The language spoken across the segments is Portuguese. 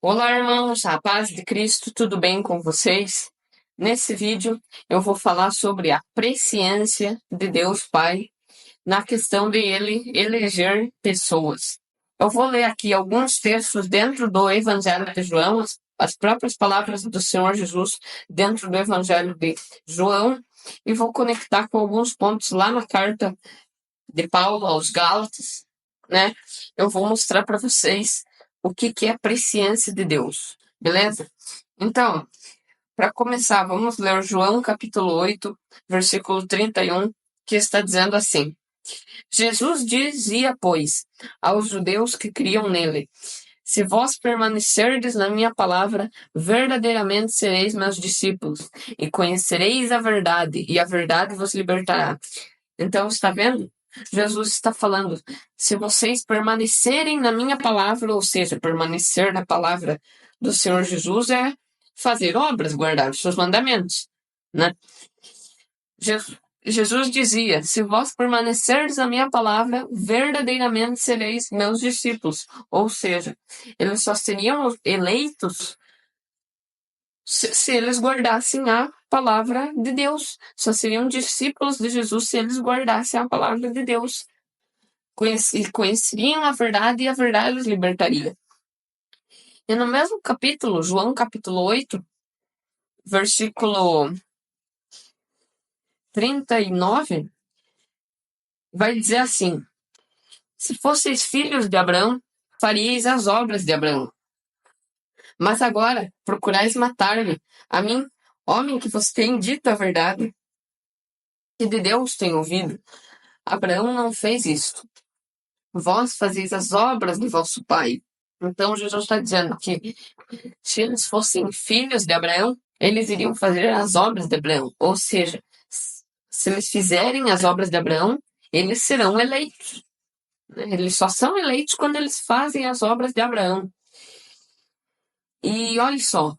Olá, irmãos, a paz de Cristo, tudo bem com vocês? Nesse vídeo eu vou falar sobre a presciência de Deus Pai na questão de Ele eleger pessoas. Eu vou ler aqui alguns textos dentro do Evangelho de João, as próprias palavras do Senhor Jesus dentro do Evangelho de João, e vou conectar com alguns pontos lá na carta de Paulo aos Gálatas, né? Eu vou mostrar para vocês o que é a presciência de Deus, beleza? Então, para começar, vamos ler João capítulo 8, versículo 31, que está dizendo assim: Jesus dizia, pois, aos judeus que criam nele: se vós permanecerdes na minha palavra, verdadeiramente sereis meus discípulos, e conhecereis a verdade, e a verdade vos libertará. Então, está vendo? Jesus está falando, se vocês permanecerem na minha palavra, ou seja, permanecer na palavra do Senhor Jesus é fazer obras, guardar os seus mandamentos, né? Jesus dizia, se vós permanecerdes na minha palavra, verdadeiramente sereis meus discípulos. Ou seja, eles só seriam eleitos se eles guardassem a palavra de Deus. Só seriam discípulos de Jesus se eles guardassem a palavra de Deus. Conheceriam a verdade e a verdade os libertaria. E no mesmo capítulo, João capítulo 8, versículo 39, vai dizer assim: se fosseis filhos de Abraão, faríeis as obras de Abraão. Mas agora procurais matar-me, a mim, homem que vos tem dito a verdade, que de Deus tenho ouvido. Abraão não fez isto. Vós fazeis as obras de vosso pai. Então Jesus está dizendo que se eles fossem filhos de Abraão, eles iriam fazer as obras de Abraão. Ou seja, se eles fizerem as obras de Abraão, eles serão eleitos. Eles só são eleitos quando eles fazem as obras de Abraão. E olha só,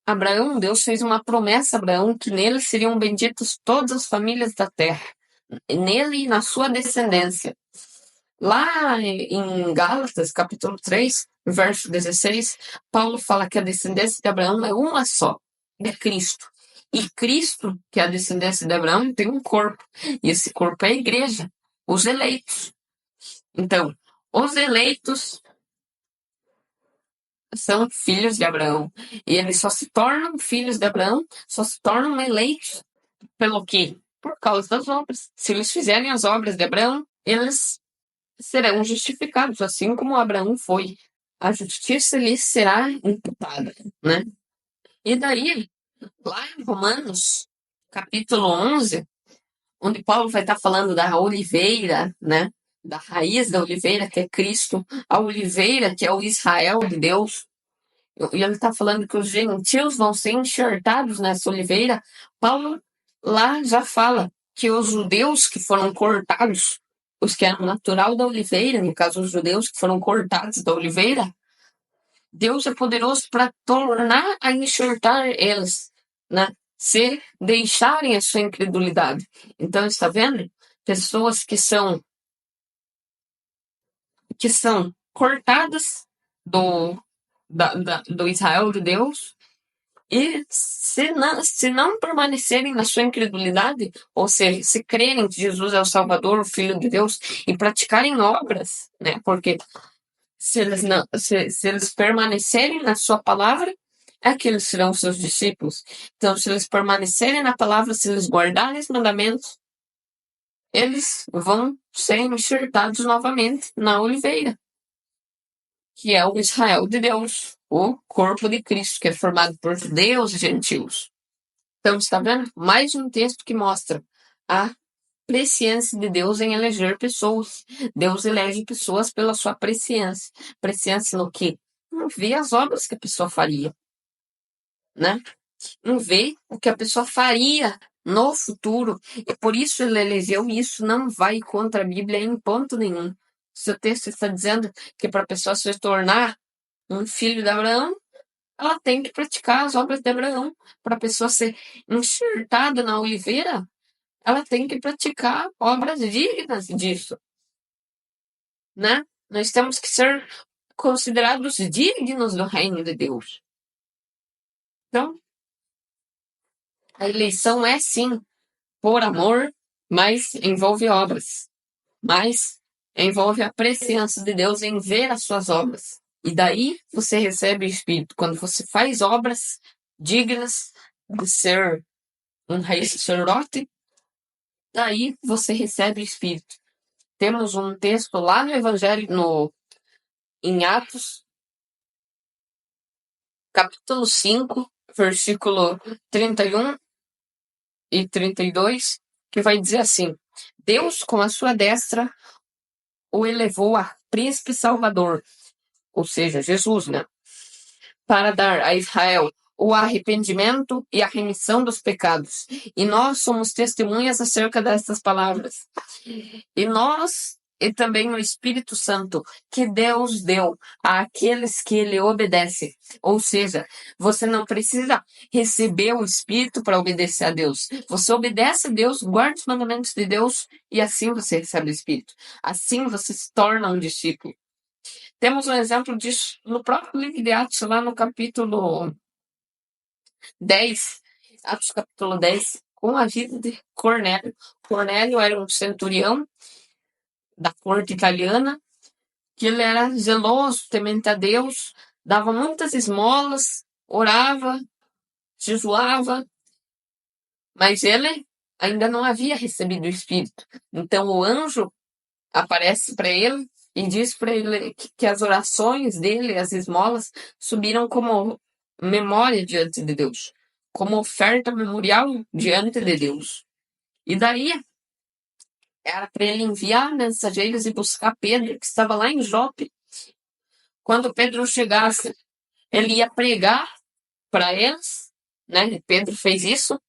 Abraão, Deus fez uma promessa a Abraão que nele seriam benditas todas as famílias da terra, nele e na sua descendência. Lá em Gálatas, capítulo 3, verso 16, Paulo fala que a descendência de Abraão é uma só, é Cristo. E Cristo, que é a descendência de Abraão, tem um corpo. E esse corpo é a igreja, os eleitos. Então, os eleitos são filhos de Abraão. E eles só se tornam filhos de Abraão, só se tornam eleitos. Pelo quê? Por causa das obras. Se eles fizerem as obras de Abraão, eles serão justificados, assim como Abraão foi. A justiça lhes será imputada, né? E daí, lá em Romanos, capítulo 11, onde Paulo vai estar falando da oliveira, né? Da raiz da oliveira, que é Cristo, a oliveira, que é o Israel de Deus, e ele está falando que os gentios vão ser enxertados nessa oliveira. Paulo lá já fala que os judeus que foram cortados, os que eram natural da oliveira, no caso os judeus que foram cortados da oliveira, Deus é poderoso para tornar a enxertar eles, né? Se deixarem a sua incredulidade. Então, está vendo? Pessoas que são cortadas do Israel de Deus, e se não permanecerem na sua incredulidade, ou seja, se crerem que Jesus é o Salvador, o Filho de Deus, e praticarem obras, né? Porque se eles permanecerem na sua palavra, é que eles serão seus discípulos. Então, se eles permanecerem na palavra, se eles guardarem os mandamentos, eles vão ser enxertados novamente na oliveira, que é o Israel de Deus, o corpo de Cristo, que é formado por judeus e gentios. Então, está vendo? Mais um texto que mostra a presciência de Deus em eleger pessoas. Deus elege pessoas pela sua presciência. Presciência no quê? Não vê as obras que a pessoa faria, né? Não vê o que a pessoa faria no futuro. E por isso ele elegeu isso. Não vai contra a Bíblia em ponto nenhum. Se o texto está dizendo que para a pessoa se tornar um filho de Abraão, ela tem que praticar as obras de Abraão. Para a pessoa ser enxertada na oliveira, ela tem que praticar obras dignas disso, né? Nós temos que ser considerados dignos do reino de Deus. Então, a eleição é sim por amor, mas envolve obras. Mas envolve a presença de Deus em ver as suas obras. E daí você recebe o Espírito. Quando você faz obras dignas de ser um rei sacerdote, daí você recebe o Espírito. Temos um texto lá no Evangelho, em Atos, capítulo 5, versículo 31 e 32, que vai dizer assim: Deus, com a sua destra, o elevou a príncipe salvador, ou seja, Jesus, né? Para dar a Israel o arrependimento e a remissão dos pecados. E nós somos testemunhas acerca dessas palavras. E também o Espírito Santo, que Deus deu àqueles que ele obedece. Ou seja, você não precisa receber o Espírito para obedecer a Deus. Você obedece a Deus, guarda os mandamentos de Deus e assim você recebe o Espírito. Assim você se torna um discípulo. Temos um exemplo disso no próprio livro de Atos, lá no capítulo 10, Atos capítulo 10, com a vida de Cornélio. Cornélio era um centurião da corte italiana, que ele era zeloso, temente a Deus, dava muitas esmolas, orava, jejuava, mas ele ainda não havia recebido o Espírito. Então o anjo aparece para ele e diz para ele que as orações dele, as esmolas, subiram como memória diante de Deus, como oferta memorial diante de Deus. E daí era para ele enviar mensageiros e buscar Pedro, que estava lá em Jope. Quando Pedro chegasse, ele ia pregar para eles, né? Pedro fez isso.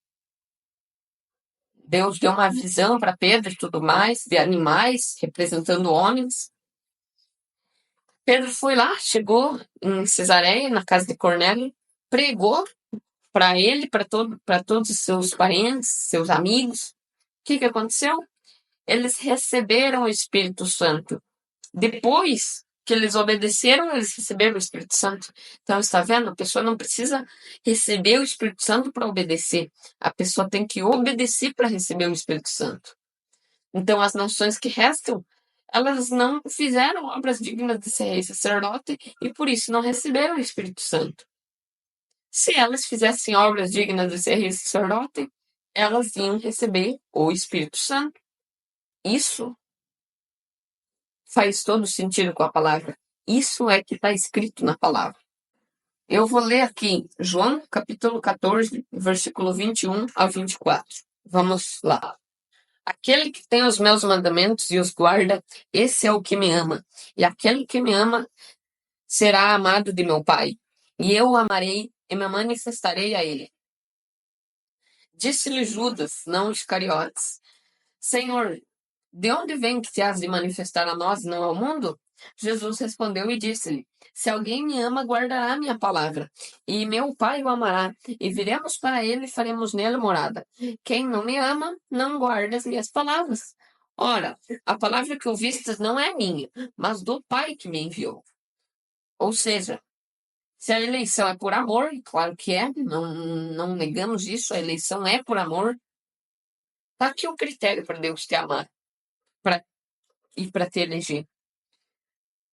Deus deu uma visão para Pedro e tudo mais, de animais representando homens. Pedro foi lá, chegou em Cesareia, na casa de Cornélio, pregou para ele, para todos os seus parentes, seus amigos. O que aconteceu? Eles receberam o Espírito Santo. Depois que eles obedeceram, eles receberam o Espírito Santo. Então, está vendo? A pessoa não precisa receber o Espírito Santo para obedecer. A pessoa tem que obedecer para receber o Espírito Santo. Então, as nações que restam, elas não fizeram obras dignas de ser rei sacerdote e por isso não receberam o Espírito Santo. Se elas fizessem obras dignas de ser rei sacerdote, elas iam receber o Espírito Santo. Isso faz todo sentido com a palavra. Isso é que está escrito na palavra. Eu vou ler aqui João, capítulo 14, versículo 21 ao 24. Vamos lá. Aquele que tem os meus mandamentos e os guarda, esse é o que me ama. E aquele que me ama será amado de meu Pai. E eu o amarei e me manifestarei a ele. Disse-lhe Judas, não Iscariotes: Senhor, de onde vem que te has de manifestar a nós e não ao mundo? Jesus respondeu e disse-lhe: Se alguém me ama, guardará minha palavra, e meu Pai o amará, e viremos para ele e faremos nele morada. Quem não me ama, não guarda as minhas palavras. Ora, a palavra que ouvistes não é minha, mas do Pai que me enviou. Ou seja, se a eleição é por amor, e claro que é, não negamos isso, a eleição é por amor, tá aqui o critério para Deus te amar e para te eleger.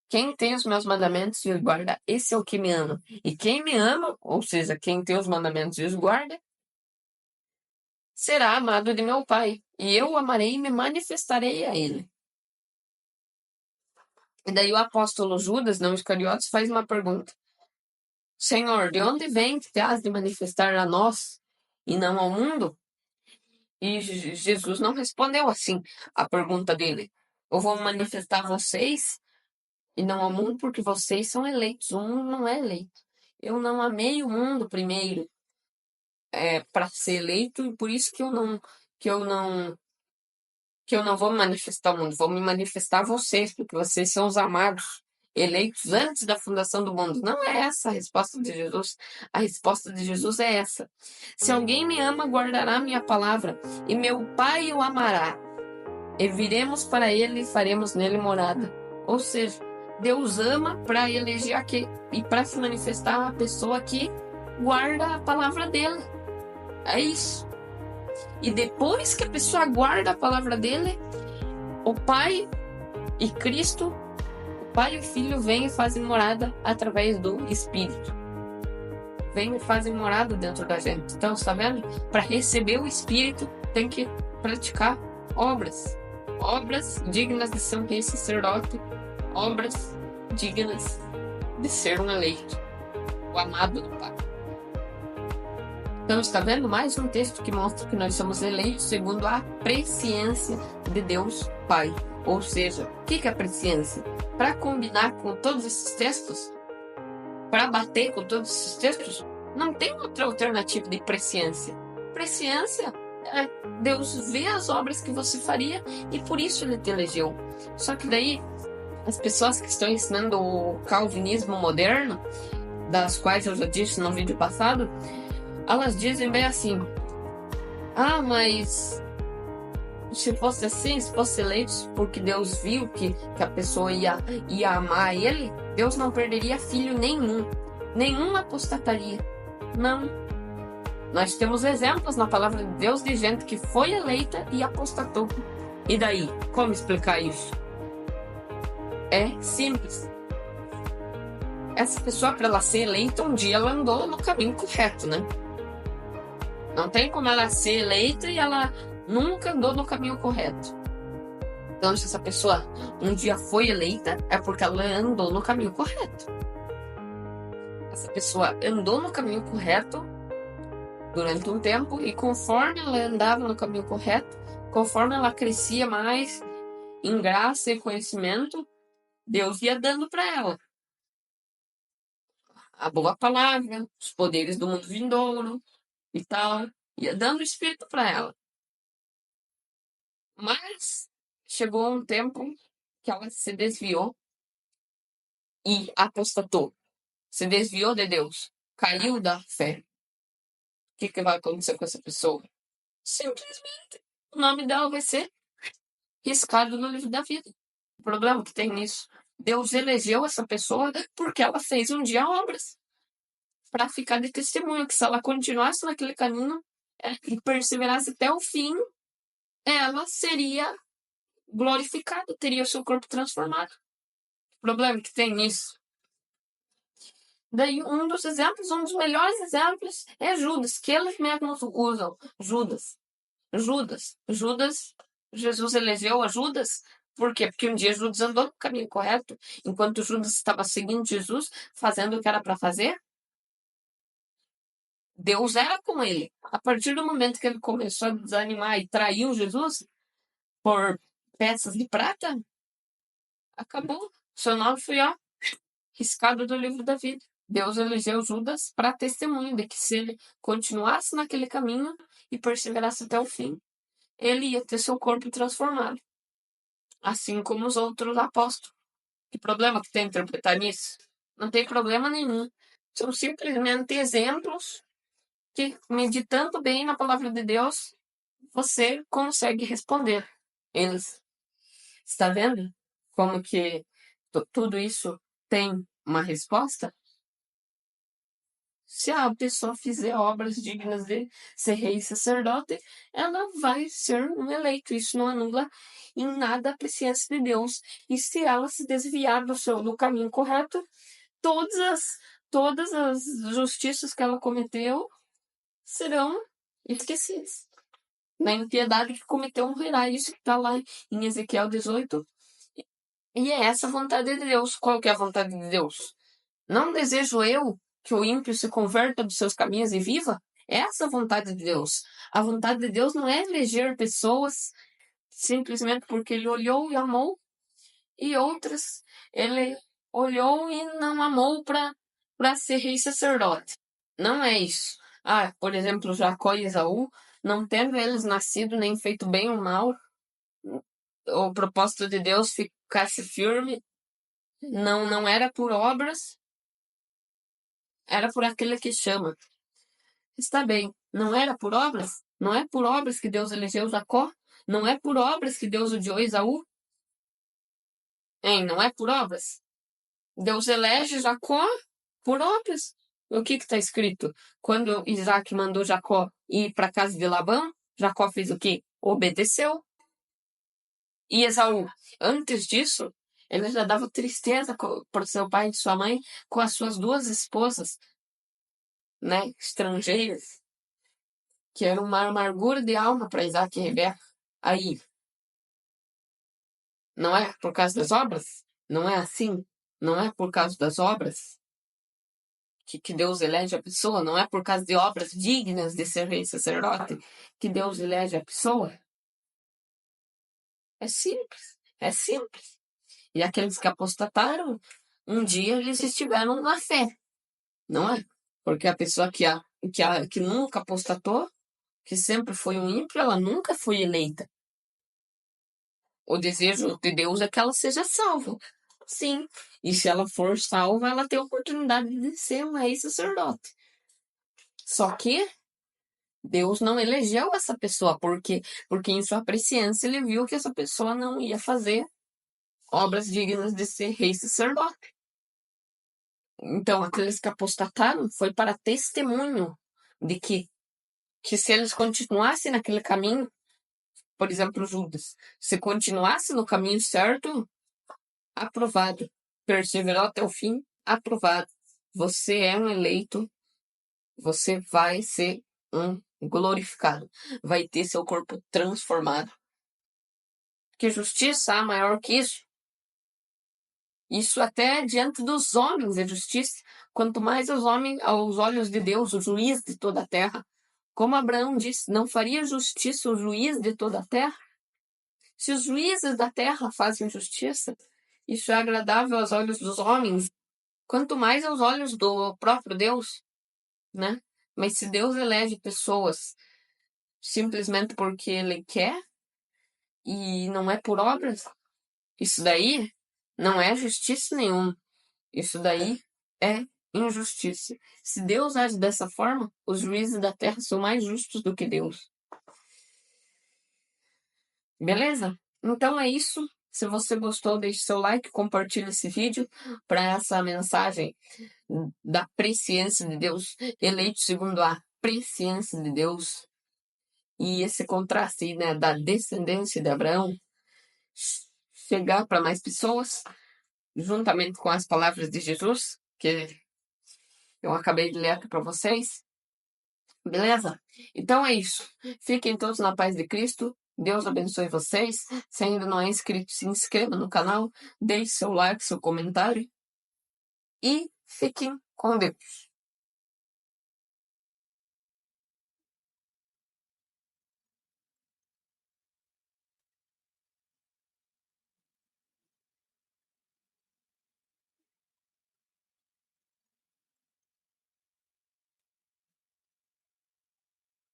Quem tem os meus mandamentos e os guarda, esse é o que me ama. E quem me ama, ou seja, quem tem os mandamentos e os guarda, será amado de meu Pai. E eu o amarei e me manifestarei a ele. E daí o apóstolo Judas, não Iscariotes, faz uma pergunta: Senhor, de onde vem que te has de manifestar a nós e não ao mundo? E Jesus não respondeu assim a pergunta dele. Eu vou manifestar a vocês e não ao mundo porque vocês são eleitos. O mundo não é eleito. Eu não amei o mundo primeiro para ser eleito e por isso que eu não vou me manifestar ao mundo. Vou me manifestar a vocês porque vocês são os amados, eleitos antes da fundação do mundo. Não é essa a resposta de Jesus. A resposta de Jesus é essa: se alguém me ama, guardará minha palavra e meu Pai o amará. E viremos para ele e faremos nele morada. Ou seja, Deus ama para eleger aqui e para se manifestar a pessoa que guarda a palavra dele. É isso. E depois que a pessoa guarda a palavra dele, o Pai e Cristo, o Pai e o Filho vêm e fazem morada através do Espírito. Vêm e fazem morada dentro da gente. Então, está vendo? Para receber o Espírito, tem que praticar obras. Obras dignas de ser um rei sacerdote. Obras dignas de ser um eleito. O amado do Pai. Então, está vendo? Mais um texto que mostra que nós somos eleitos segundo a presciência de Deus Pai. Ou seja, o que é a presciência? Para combinar com todos esses textos, para bater com todos esses textos, não tem outra alternativa de presciência. Presciência é Deus vê as obras que você faria e por isso Ele te elegeu. Só que daí, as pessoas que estão ensinando o calvinismo moderno, das quais eu já disse no vídeo passado, elas dizem bem assim: ah, mas se fosse assim, se fosse eleito porque Deus viu que a pessoa ia amar ele, Deus não perderia filho nenhum apostataria. Não. Nós temos exemplos na palavra de Deus de gente que foi eleita e apostatou. E daí, como explicar isso? É simples. Essa pessoa, para ela ser eleita, um dia ela andou no caminho correto, né? Não tem como ela ser eleita e ela nunca andou no caminho correto. Então, se essa pessoa um dia foi eleita, é porque ela andou no caminho correto. Essa pessoa andou no caminho correto durante um tempo e conforme ela andava no caminho correto, conforme ela crescia mais em graça e conhecimento, Deus ia dando para ela a boa palavra, os poderes do mundo vindouro e tal, ia dando o Espírito para ela. Mas chegou um tempo que ela se desviou e apostatou. Se desviou de Deus, caiu da fé. O que vai acontecer com essa pessoa? Simplesmente, o nome dela vai ser riscado no livro da vida. O problema que tem nisso, Deus elegeu essa pessoa porque ela fez um dia obras para ficar de testemunho, que se ela continuasse naquele caminho e perseverasse até o fim, ela seria glorificada, teria o seu corpo transformado. O problema que tem nisso. Daí um dos melhores exemplos é Judas, que eles mesmos usam. Judas. Jesus elegeu a Judas. Por quê? Porque um dia Judas andou no caminho correto, enquanto Judas estava seguindo Jesus, fazendo o que era para fazer. Deus era com ele. A partir do momento que ele começou a desanimar e traiu Jesus por peças de prata, acabou. Seu nome foi riscado do livro da vida. Deus elegeu Judas para testemunho de que se ele continuasse naquele caminho e perseverasse até o fim, ele ia ter seu corpo transformado. Assim como os outros apóstolos. Que problema que tem interpretar nisso? Não tem problema nenhum. São simplesmente exemplos que, meditando bem na palavra de Deus, você consegue responder eles. Está vendo como que tudo isso tem uma resposta? Se a pessoa fizer obras dignas de ser rei e sacerdote, ela vai ser um eleito. Isso não anula em nada a presciência de Deus. E se ela se desviar do caminho correto, todas as justiças que ela cometeu serão esquecidas. Na impiedade que cometeu morrerá. Isso que está lá em Ezequiel 18. E é essa a vontade de Deus. Qual que é a vontade de Deus? Não desejo eu que o ímpio se converta dos seus caminhos e viva? Essa é a vontade de Deus. A vontade de Deus não é eleger pessoas simplesmente porque ele olhou e amou, e outras ele olhou e não amou para ser rei e sacerdote. Não é isso. Por exemplo, Jacó e Esaú, não tendo eles nascido nem feito bem ou mal, o propósito de Deus ficasse firme, não era por obras, era por aquele que chama. Está bem, não era por obras? Não é por obras que Deus elegeu Jacó? Não é por obras que Deus odiou Esaú? Não é por obras? Deus elege Jacó por obras. O que está escrito? Quando Isaac mandou Jacó ir para a casa de Labão, Jacó fez o quê? Obedeceu. E Esaú, antes disso, ele já dava tristeza para seu pai e sua mãe com as suas duas esposas, né, estrangeiras, que era uma amargura de alma para Isaac e Rebeca. Aí, não é por causa das obras? Não é assim? Não é por causa das obras que Deus elege a pessoa? Não é por causa de obras dignas de ser rei sacerdote que Deus elege a pessoa? É simples, é simples. E aqueles que apostataram, um dia eles estiveram na fé, não é? Porque a pessoa que nunca apostatou, que sempre foi um ímpio, ela nunca foi eleita. O desejo de Deus é que ela seja salva. Sim. E se ela for salva, ela tem a oportunidade de ser um rei sacerdote. Só que Deus não elegeu essa pessoa, porque em sua presciência ele viu que essa pessoa não ia fazer obras dignas de ser rei sacerdote. Então, aqueles que apostataram foi para testemunho de que se eles continuassem naquele caminho, por exemplo, Judas, se continuasse no caminho certo, aprovado. Perseverou até o fim, aprovado. Você é um eleito, você vai ser um glorificado, vai ter seu corpo transformado. Que justiça há maior que isso? Isso até diante dos homens é justiça, quanto mais aos olhos de Deus, o juiz de toda a terra. Como Abraão disse, não faria justiça o juiz de toda a terra? Se os juízes da terra fazem justiça, isso é agradável aos olhos dos homens, quanto mais aos olhos do próprio Deus, né? Mas se Deus elege pessoas simplesmente porque Ele quer e não é por obras, isso daí não é justiça nenhuma. Isso daí é injustiça. Se Deus age dessa forma, os juízes da terra são mais justos do que Deus. Beleza? Então é isso. Se você gostou, deixe seu like, compartilhe esse vídeo para essa mensagem da presciência de Deus, eleito segundo a presciência de Deus, e esse contraste aí, né, da descendência de Abraão chegar para mais pessoas, juntamente com as palavras de Jesus, que eu acabei de ler aqui para vocês. Beleza? Então é isso. Fiquem todos na paz de Cristo. Deus abençoe vocês. Se ainda não é inscrito, se inscreva no canal, deixe seu like, seu comentário e fiquem com Deus.